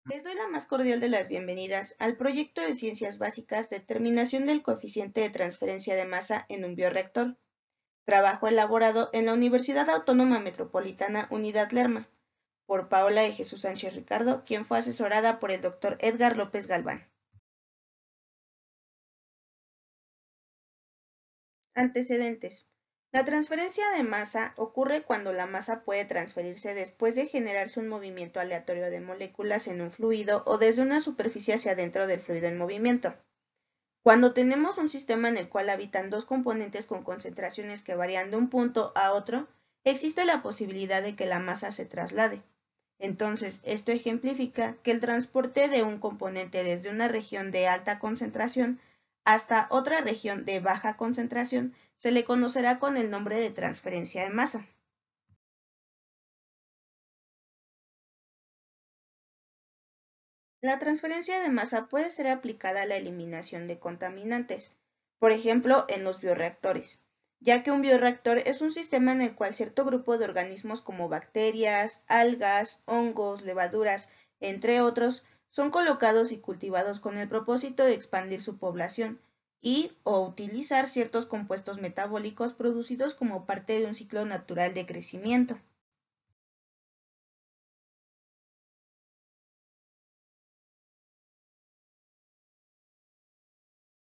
Les doy la más cordial de las bienvenidas al proyecto de Ciencias Básicas Determinación del coeficiente de transferencia de masa en un bioreactor, trabajo elaborado en la Universidad Autónoma Metropolitana Unidad Lerma, por Paola de Jesús Sánchez Ricardo, quien fue asesorada por el Dr. Edgar López Galván. Antecedentes. La transferencia de masa ocurre cuando la masa puede transferirse después de generarse un movimiento aleatorio de moléculas en un fluido o desde una superficie hacia adentro del fluido en movimiento. Cuando tenemos un sistema en el cual habitan dos componentes con concentraciones que varían de un punto a otro, existe la posibilidad de que la masa se traslade. Entonces, esto ejemplifica que el transporte de un componente desde una región de alta concentración hasta otra región de baja concentración se le conocerá con el nombre de transferencia de masa. La transferencia de masa puede ser aplicada a la eliminación de contaminantes, por ejemplo, en los bioreactores, ya que un bioreactor es un sistema en el cual cierto grupo de organismos como bacterias, algas, hongos, levaduras, entre otros, son colocados y cultivados con el propósito de expandir su población y o utilizar ciertos compuestos metabólicos producidos como parte de un ciclo natural de crecimiento.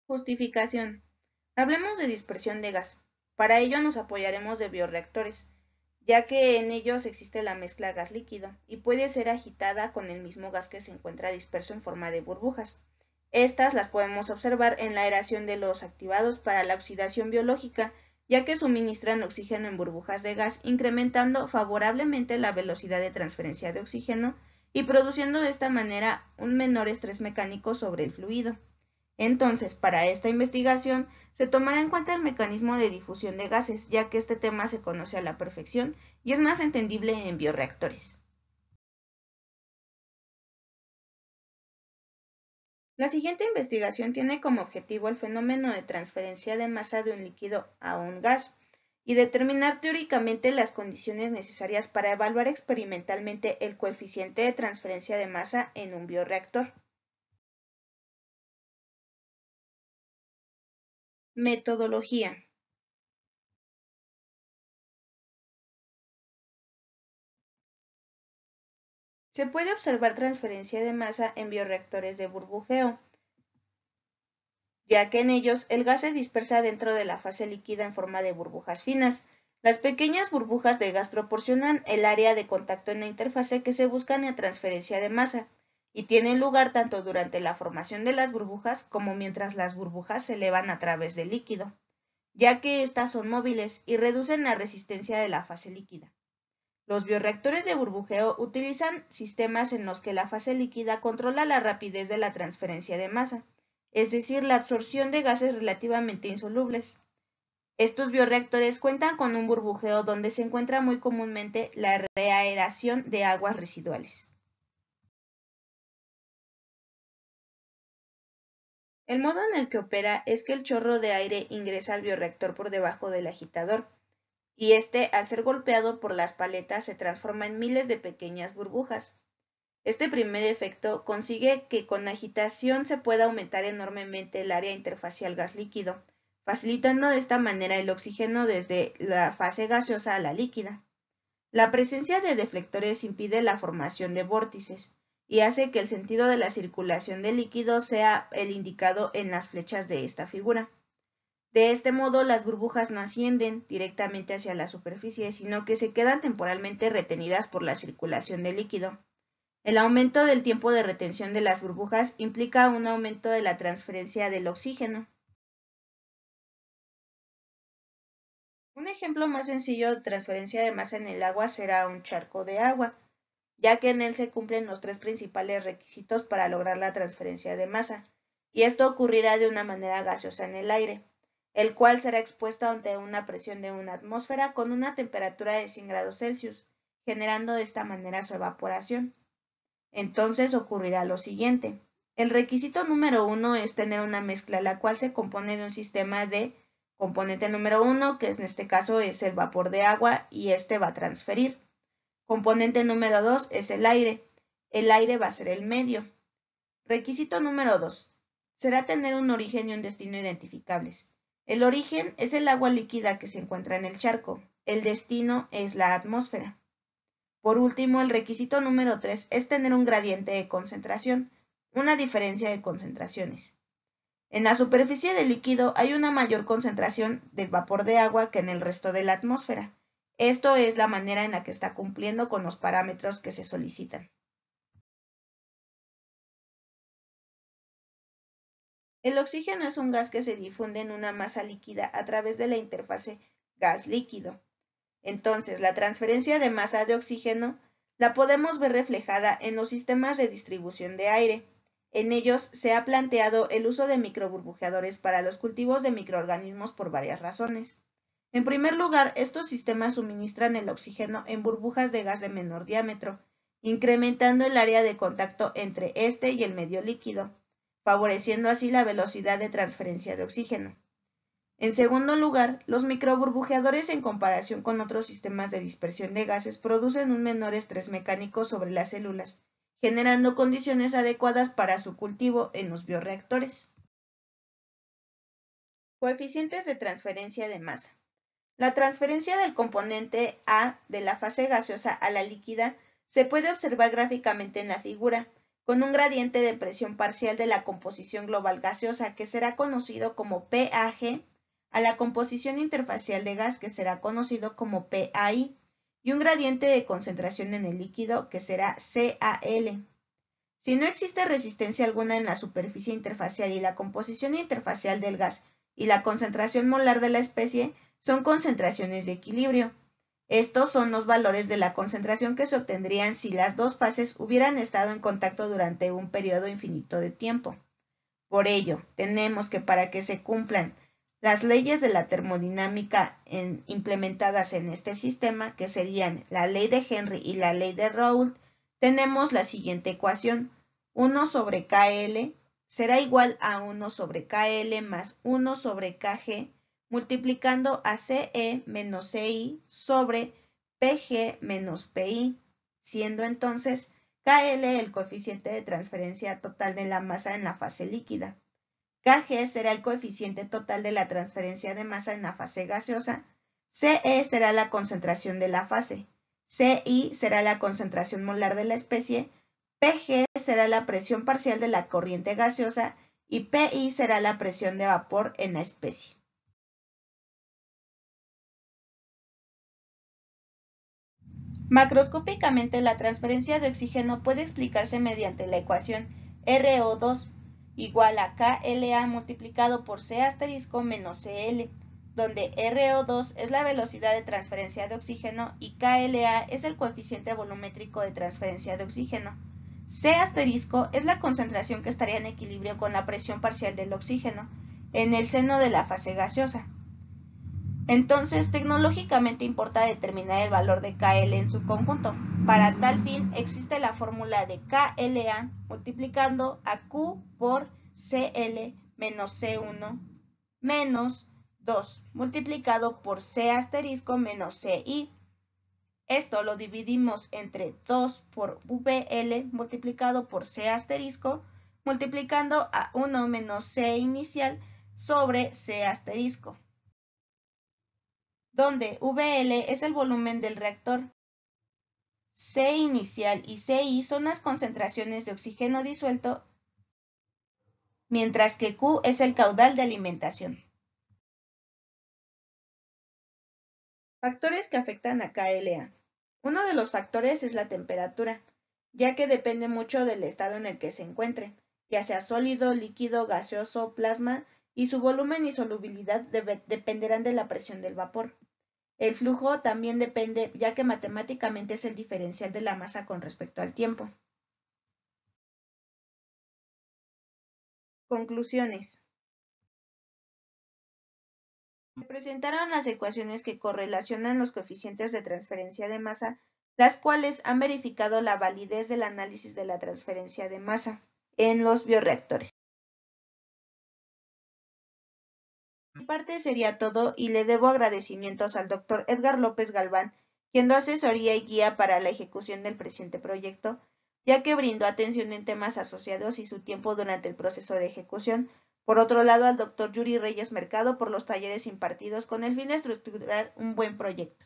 Justificación. Hablemos de dispersión de gas. Para ello nos apoyaremos de bioreactores, ya que en ellos existe la mezcla gas-líquido y puede ser agitada con el mismo gas que se encuentra disperso en forma de burbujas. Estas las podemos observar en la aeración de los activados para la oxidación biológica, ya que suministran oxígeno en burbujas de gas, incrementando favorablemente la velocidad de transferencia de oxígeno y produciendo de esta manera un menor estrés mecánico sobre el fluido. Entonces, para esta investigación, se tomará en cuenta el mecanismo de difusión de gases, ya que este tema se conoce a la perfección y es más entendible en bioreactores. La siguiente investigación tiene como objetivo el fenómeno de transferencia de masa de un líquido a un gas y determinar teóricamente las condiciones necesarias para evaluar experimentalmente el coeficiente de transferencia de masa en un bioreactor. Metodología. Se puede observar transferencia de masa en bioreactores de burbujeo, ya que en ellos el gas se dispersa dentro de la fase líquida en forma de burbujas finas. Las pequeñas burbujas de gas proporcionan el área de contacto en la interfase que se busca en la transferencia de masa, y tienen lugar tanto durante la formación de las burbujas como mientras las burbujas se elevan a través del líquido, ya que éstas son móviles y reducen la resistencia de la fase líquida. Los bioreactores de burbujeo utilizan sistemas en los que la fase líquida controla la rapidez de la transferencia de masa, es decir, la absorción de gases relativamente insolubles. Estos bioreactores cuentan con un burbujeo donde se encuentra muy comúnmente la reaeración de aguas residuales. El modo en el que opera es que el chorro de aire ingresa al bioreactor por debajo del agitador, y este, al ser golpeado por las paletas, se transforma en miles de pequeñas burbujas. Este primer efecto consigue que con agitación se pueda aumentar enormemente el área interfacial gas-líquido, facilitando de esta manera el oxígeno desde la fase gaseosa a la líquida. La presencia de deflectores impide la formación de vórtices y hace que el sentido de la circulación del líquido sea el indicado en las flechas de esta figura. De este modo, las burbujas no ascienden directamente hacia la superficie, sino que se quedan temporalmente retenidas por la circulación del líquido. El aumento del tiempo de retención de las burbujas implica un aumento de la transferencia del oxígeno. Un ejemplo más sencillo de transferencia de masa en el agua será un charco de agua, ya que en él se cumplen los tres principales requisitos para lograr la transferencia de masa, y esto ocurrirá de una manera gaseosa en el aire, el cual será expuesto ante una presión de una atmósfera con una temperatura de 100 grados Celsius, generando de esta manera su evaporación. Entonces ocurrirá lo siguiente. El requisito número 1 es tener una mezcla, la cual se compone de un sistema de componente número 1, que en este caso es el vapor de agua, y este va a transferir. Componente número 2 es el aire, El aire va a ser el medio. Requisito número 2. Será tener un origen y un destino identificables. El origen es el agua líquida que se encuentra en el charco. El destino es la atmósfera. Por último, el requisito número 3 es tener un gradiente de concentración, una diferencia de concentraciones. En la superficie del líquido hay una mayor concentración del vapor de agua que en el resto de la atmósfera. Esto es la manera en la que está cumpliendo con los parámetros que se solicitan. El oxígeno es un gas que se difunde en una masa líquida a través de la interfase gas-líquido. Entonces, la transferencia de masa de oxígeno la podemos ver reflejada en los sistemas de distribución de aire. En ellos se ha planteado el uso de microburbujeadores para los cultivos de microorganismos por varias razones. En primer lugar, estos sistemas suministran el oxígeno en burbujas de gas de menor diámetro, incrementando el área de contacto entre este y el medio líquido, favoreciendo así la velocidad de transferencia de oxígeno. En segundo lugar, los microburbujeadores en comparación con otros sistemas de dispersión de gases producen un menor estrés mecánico sobre las células, generando condiciones adecuadas para su cultivo en los bioreactores. Coeficientes de transferencia de masa. La transferencia del componente A de la fase gaseosa a la líquida se puede observar gráficamente en la figura, con un gradiente de presión parcial de la composición global gaseosa que será conocido como PAG, a la composición interfacial de gas que será conocido como PAI, y un gradiente de concentración en el líquido que será CAL. Si no existe resistencia alguna en la superficie interfacial y la composición interfacial del gas y la concentración molar de la especie son concentraciones de equilibrio. Estos son los valores de la concentración que se obtendrían si las dos fases hubieran estado en contacto durante un periodo infinito de tiempo. Por ello, tenemos que para que se cumplan las leyes de la termodinámica implementadas en este sistema, que serían la ley de Henry y la ley de Raoult, tenemos la siguiente ecuación. 1 sobre KL será igual a 1 sobre KL más 1 sobre KG, multiplicando a CE menos CI sobre PG menos PI, siendo entonces KL el coeficiente de transferencia total de la masa en la fase líquida. Kg será el coeficiente total de la transferencia de masa en la fase gaseosa. Ce será la concentración de la fase. Ci será la concentración molar de la especie. Pg será la presión parcial de la corriente gaseosa y Pi será la presión de vapor en la especie. Macroscópicamente, la transferencia de oxígeno puede explicarse mediante la ecuación RO2 igual a KLA multiplicado por C asterisco menos CL, donde RO2 es la velocidad de transferencia de oxígeno y KLA es el coeficiente volumétrico de transferencia de oxígeno. C asterisco es la concentración que estaría en equilibrio con la presión parcial del oxígeno en el seno de la fase gaseosa. Entonces, tecnológicamente importa determinar el valor de KL en su conjunto. Para tal fin, existe la fórmula de KLA multiplicando a Q por CL menos C1 menos 2 multiplicado por C asterisco menos CI. Esto lo dividimos entre 2 por VL multiplicado por C asterisco multiplicando a 1 menos C inicial sobre C asterisco, donde VL es el volumen del reactor. C inicial y CI son las concentraciones de oxígeno disuelto, mientras que Q es el caudal de alimentación. Factores que afectan a KLA. Uno de los factores es la temperatura, ya que depende mucho del estado en el que se encuentre, ya sea sólido, líquido, gaseoso, plasma, y su volumen y solubilidad dependerán de la presión del vapor. El flujo también depende, ya que matemáticamente es el diferencial de la masa con respecto al tiempo. Conclusiones. Se presentaron las ecuaciones que correlacionan los coeficientes de transferencia de masa, las cuales han verificado la validez del análisis de la transferencia de masa en los bioreactores. Mi parte sería todo y le debo agradecimientos al Dr. Edgar López Galván, quien da asesoría y guía para la ejecución del presente proyecto, ya que brindó atención en temas asociados y su tiempo durante el proceso de ejecución. Por otro lado, al Dr. Yuri Reyes Mercado por los talleres impartidos con el fin de estructurar un buen proyecto.